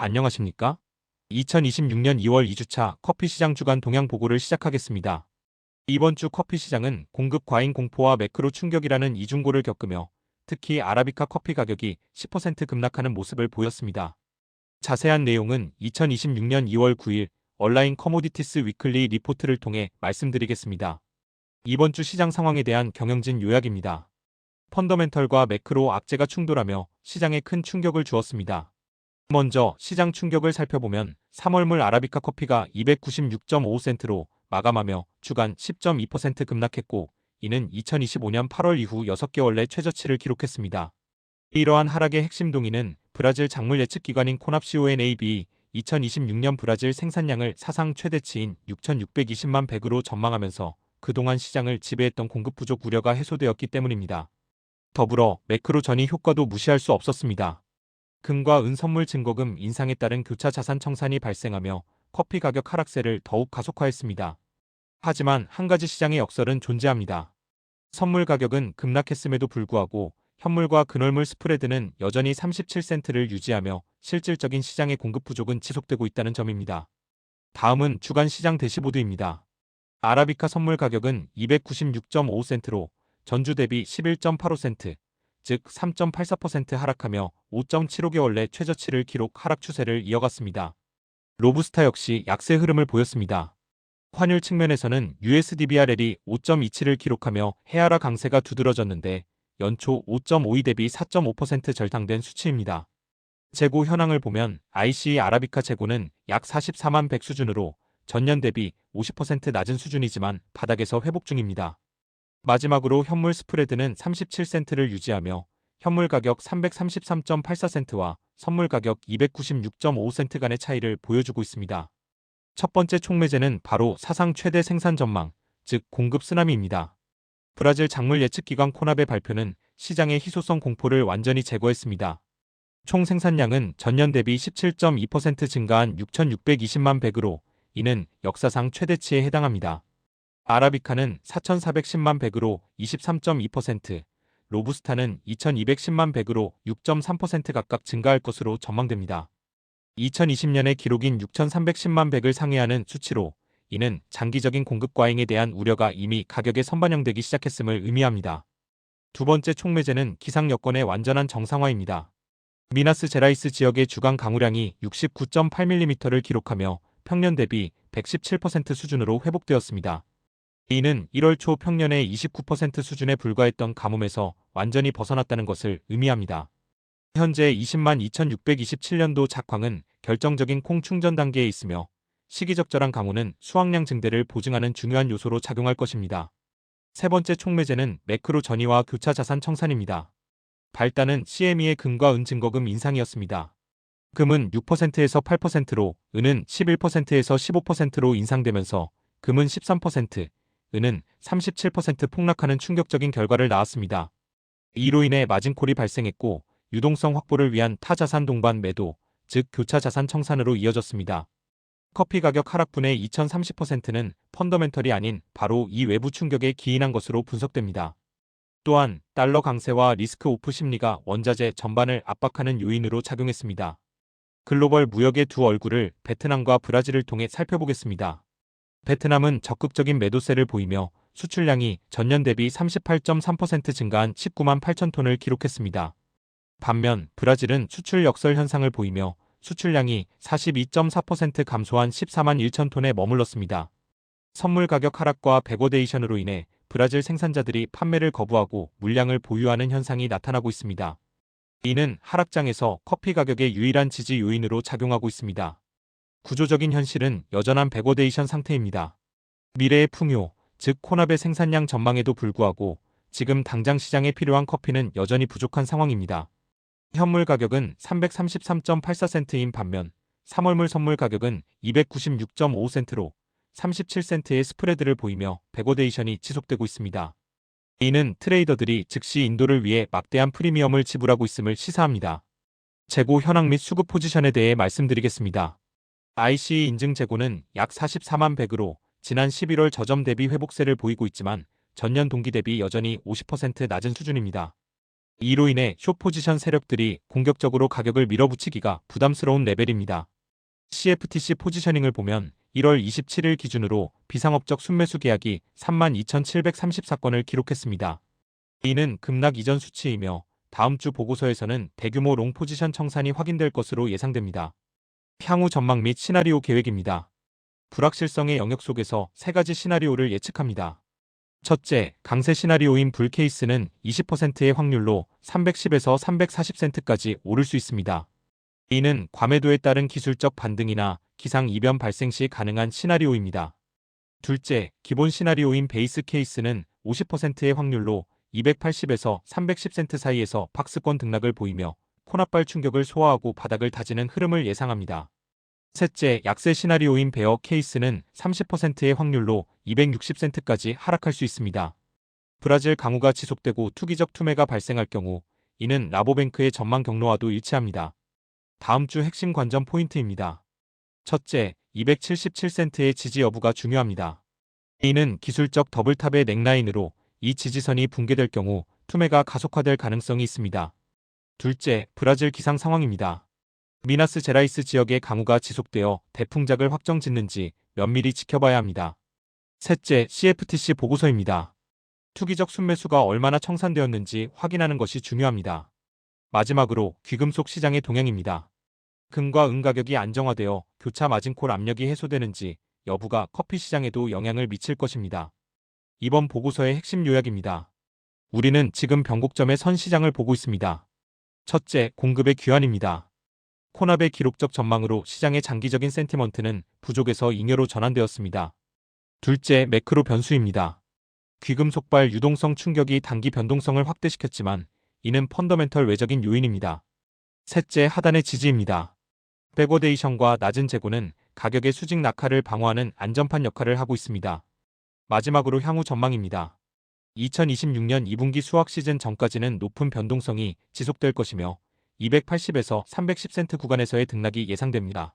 안녕하십니까? 2026년 2월 2주차 커피시장 주간 동향 보고를 시작하겠습니다. 이번 주 커피시장은 공급 과잉 공포와 매크로 충격이라는 이중고를 겪으며 특히 아라비카 커피 가격이 10% 급락하는 모습을 보였습니다. 자세한 내용은 2026년 2월 9일 온라인 커모디티스 위클리 리포트를 통해 말씀드리겠습니다. 이번 주 시장 상황에 대한 경영진 요약입니다. 펀더멘털과 매크로 악재가 충돌하며 시장에 큰 충격을 주었습니다. 먼저 시장 충격을 살펴보면 3월물 아라비카 커피가 296.55센트로 마감하며 주간 10.2% 급락했고, 이는 2025년 8월 이후 6개월 내 최저치를 기록했습니다. 이러한 하락의 핵심 동인은 브라질 작물 예측 기관인 코납시오NAB 2026년 브라질 생산량을 사상 최대치인 6,620만 백으로 전망하면서 그동안 시장을 지배했던 공급 부족 우려가 해소되었기 때문입니다. 더불어 매크로 전이 효과도 무시할 수 없었습니다. 금과 은 선물 증거금 인상에 따른 교차 자산 청산이 발생하며 커피 가격 하락세를 더욱 가속화했습니다. 하지만 한 가지 시장의 역설은 존재합니다. 선물 가격은 급락했음에도 불구하고 현물과 근월물 스프레드는 여전히 37센트를 유지하며 실질적인 시장의 공급 부족은 지속되고 있다는 점입니다. 다음은 주간 시장 대시보드입니다. 아라비카 선물 가격은 296.5센트로 전주 대비 11.85센트, 즉 3.84% 하락하며 5.75개월 내 최저치를 기록 하락 추세를 이어갔습니다. 로부스타 역시 약세 흐름을 보였습니다. 환율 측면에서는 USDBRL이 5.27을 기록하며 헤아라 강세가 두드러졌는데 연초 5.52 대비 4.5% 절상된 수치입니다. 재고 현황을 보면 ICE 아라비카 재고는 약 44만 100 수준으로 전년 대비 50% 낮은 수준이지만 바닥에서 회복 중입니다. 마지막으로 현물 스프레드는 37센트를 유지하며 현물 가격 333.84센트와 선물 가격 296.5센트 간의 차이를 보여주고 있습니다. 첫 번째 촉매제는 바로 사상 최대 생산 전망, 즉 공급 쓰나미입니다. 브라질 작물 예측 기관 코납의 발표는 시장의 희소성 공포를 완전히 제거했습니다. 총 생산량은 전년 대비 17.2% 증가한 6,620만 백으로 이는 역사상 최대치에 해당합니다. 아라비카는 4,410만 백으로 23.2%, 로부스타는 2,210만 백으로 6.3% 각각 증가할 것으로 전망됩니다. 2020년의 기록인 6,310만 백을 상회하는 수치로 이는 장기적인 공급 과잉에 대한 우려가 이미 가격에 선반영되기 시작했음을 의미합니다. 두 번째 촉매제는 기상 여건의 완전한 정상화입니다. 미나스 제라이스 지역의 주간 강우량이 69.8mm를 기록하며 평년 대비 117% 수준으로 회복되었습니다. 이는 1월 초 평년의 29% 수준에 불과했던 가뭄에서 완전히 벗어났다는 것을 의미합니다. 현재 20만 2627년도 작황은 결정적인 콩 충전 단계에 있으며 시기적절한 강우는 수확량 증대를 보증하는 중요한 요소로 작용할 것입니다. 세 번째 촉매제는 매크로 전이와 교차 자산 청산입니다. 발단은 CME의 금과 은 증거금 인상이었습니다. 금은 6%에서 8%로, 은은 11%에서 15%로 인상되면서 금은 13%, 은은 37% 폭락하는 충격적인 결과를 낳았습니다. 이로 인해 마진콜이 발생했고 유동성 확보를 위한 타자산 동반 매도, 즉 교차 자산 청산으로 이어졌습니다. 커피 가격 하락분의 2030%는 펀더멘털이 아닌 바로 이 외부 충격에 기인한 것으로 분석됩니다. 또한 달러 강세와 리스크 오프 심리가 원자재 전반을 압박하는 요인으로 작용했습니다. 글로벌 무역의 두 얼굴을 베트남과 브라질을 통해 살펴보겠습니다. 베트남은 적극적인 매도세를 보이며 수출량이 전년 대비 38.3% 증가한 19만 8천 톤을 기록했습니다. 반면 브라질은 수출 역설 현상을 보이며 수출량이 42.4% 감소한 14만 1천 톤에 머물렀습니다. 선물 가격 하락과 백워데이션으로 인해 브라질 생산자들이 판매를 거부하고 물량을 보유하는 현상이 나타나고 있습니다. 이는 하락장에서 커피 가격의 유일한 지지 요인으로 작용하고 있습니다. 구조적인 현실은 여전한 백워데이션 상태입니다. 미래의 풍요, 즉 코납의 생산량 전망에도 불구하고 지금 당장 시장에 필요한 커피는 여전히 부족한 상황입니다. 현물 가격은 333.84센트인 반면 3월물 선물 가격은 296.5센트로 37센트의 스프레드를 보이며 백워데이션이 지속되고 있습니다. 이는 트레이더들이 즉시 인도를 위해 막대한 프리미엄을 지불하고 있음을 시사합니다. 재고 현황 및 수급 포지션에 대해 말씀드리겠습니다. ICE 인증 재고는 약 44만 백으로 지난 11월 저점 대비 회복세를 보이고 있지만 전년 동기 대비 여전히 50% 낮은 수준입니다. 이로 인해 숏포지션 세력들이 공격적으로 가격을 밀어붙이기가 부담스러운 레벨입니다. CFTC 포지셔닝을 보면 1월 27일 기준으로 비상업적 순매수 계약이 32,734건을 기록했습니다. 이는 급락 이전 수치이며 다음 주 보고서에서는 대규모 롱 포지션 청산이 확인될 것으로 예상됩니다. 향후 전망 및 시나리오 계획입니다. 불확실성의 영역 속에서 세 가지 시나리오를 예측합니다. 첫째, 강세 시나리오인 불 케이스는 20%의 확률로 310에서 340센트까지 오를 수 있습니다. 이는 과매도에 따른 기술적 반등이나 기상 이변 발생 시 가능한 시나리오입니다. 둘째, 기본 시나리오인 베이스 케이스는 50%의 확률로 280에서 310센트 사이에서 박스권 등락을 보이며 코너발 충격을 소화하고 바닥을 다지는 흐름을 예상합니다. 셋째, 약세 시나리오인 베어 케이스는 30%의 확률로 260센트까지 하락할 수 있습니다. 브라질 강우가 지속되고 투기적 투매가 발생할 경우 이는 라보뱅크의 전망 경로와도 일치합니다. 다음 주 핵심 관전 포인트입니다. 첫째, 277센트의 지지 여부가 중요합니다. 이는 기술적 더블탑의 넥라인으로 이 지지선이 붕괴될 경우 투매가 가속화될 가능성이 있습니다. 둘째, 브라질 기상 상황입니다. 미나스 제라이스 지역의 강우가 지속되어 대풍작을 확정짓는지 면밀히 지켜봐야 합니다. 셋째, CFTC 보고서입니다. 투기적 순매수가 얼마나 청산되었는지 확인하는 것이 중요합니다. 마지막으로 귀금속 시장의 동향입니다. 금과 은 가격이 안정화되어 교차 마진콜 압력이 해소되는지 여부가 커피 시장에도 영향을 미칠 것입니다. 이번 보고서의 핵심 요약입니다. 우리는 지금 변곡점의 선 시장을 보고 있습니다. 첫째, 공급의 귀환입니다. 코납의 기록적 전망으로 시장의 장기적인 센티먼트는 부족에서 잉여로 전환되었습니다. 둘째, 매크로 변수입니다. 귀금속발 유동성 충격이 단기 변동성을 확대시켰지만 이는 펀더멘털 외적인 요인입니다. 셋째, 하단의 지지입니다. 백워데이션과 낮은 재고는 가격의 수직 낙하를 방어하는 안전판 역할을 하고 있습니다. 마지막으로 향후 전망입니다. 2026년 2분기 수확 시즌 전까지는 높은 변동성이 지속될 것이며 280에서 310센트 구간에서의 등락이 예상됩니다.